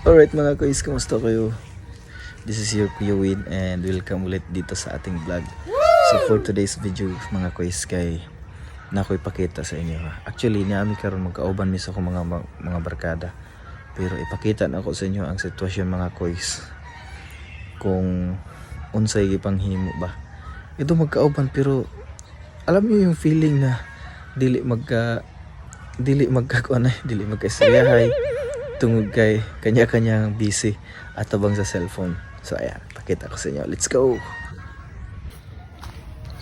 Alright mga kuys, kamusta kayo? This is your Kuya Win and welcome ulit dito sa ating vlog. So for today's video mga kuys, kay nakoy pakita sa inyo ha. Actually niami karon magkauban mis ako mga barkada. Pero ipakita na ako sa inyo ang sitwasyon mga kuys. Kung unsay gipanghimo ba. Ito magkauban pero alam niyo yung feeling na dili magkaistoryahay tungod kay kanya-kanyang busy at tabang sa cellphone. So ayan, pakita ko sa inyo. Let's go.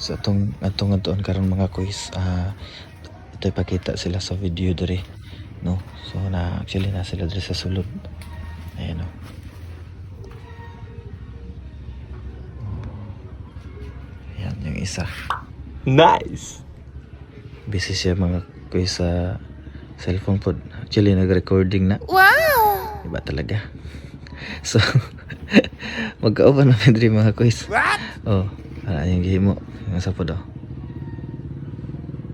So atong karon mga kuys, ito ipakita sila sa video diri, no? So actually na sila diri sa sulod. Ayan, no. Ayan yung isa. Nice. Busy siya mga kuys sa cellphone pod. Actually nag-recording na. Wow! Iba talaga. So magkauban na diri mga kuys. Oh, yung gihimo. Yung sa pod.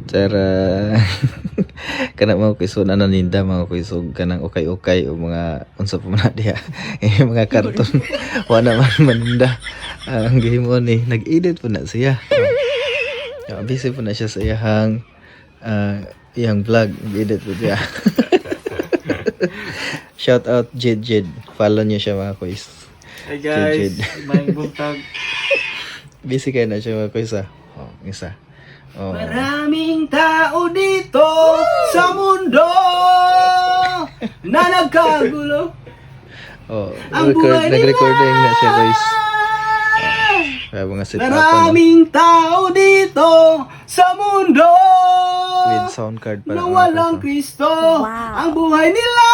Tara. Kana mga kuys na naninda mga kuys kanang okay o mga unsa pa man diha. Mga karton. Wala man maninda. Ang gihimo ni nag-edit po na siya. Busy po na siya sa iyang vlog. Nag-edit po siya. Shout out Jed. Follow niyo siya mga kuys. Hey guys, may buntag. Busy kayo na siya mga kuys. Oh, isa. Oh. Maraming tao dito sa mundo na nagkagulo. Oh, Ang buhay nag-recording na siya guys. Kaya mga sit up Maraming tao dito sa mundo with sound card para na walang Kristo. Ang buhay nila.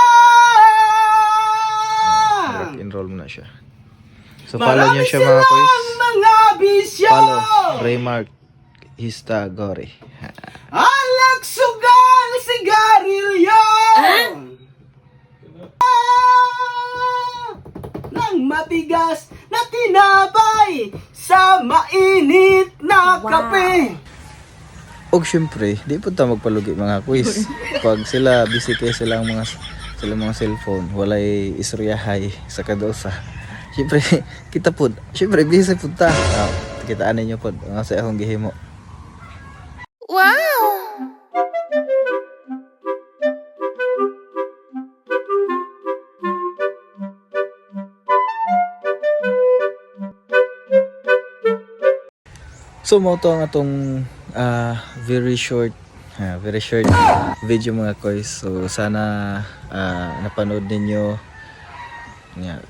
Enroll mo na siya. So follow niyo siya mga kuys. Mga bisyo. Follow Raymark Histagori. Alak, sugal, sigarilyo. Nang matigas na tinapay sa mainit na kape. Og syempre, di po ta magpalugi mga quiz. Pag sila busy kay silang mga cellphone, walay istoryahay sa kadosa. Syempre, kita po, syempre busy po ta. Kitaan ninyo po sa akong gihimo. Wow! So mo to ang atong very short video mga kuys. So sana napanood ninyo.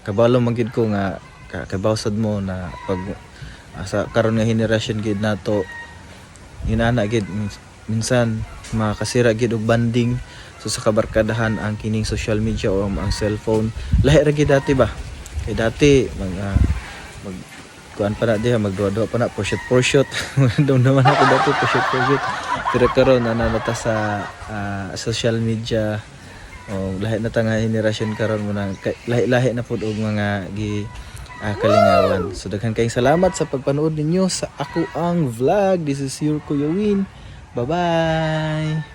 Kabalo man gid ko nga kabawsad mo na pag sa karon nga henerasyon gid nato hinana gid minsan makasira gid og banding so sa kabarkadahan ang kining social media o ang cellphone. Lahi ra gid dati ba? Kay dati mag kuan pa na diha magduwa-duwa pa na porshot daw naman ako dati porshot pero karon nata sa social media o lahi na ta nga henerasyon karon mo nang lahi na pud og mga kalingawan. So daghan kayong salamat sa pagpanood ninyo sa ako ang vlog. This is your Kuya Win. Bye bye.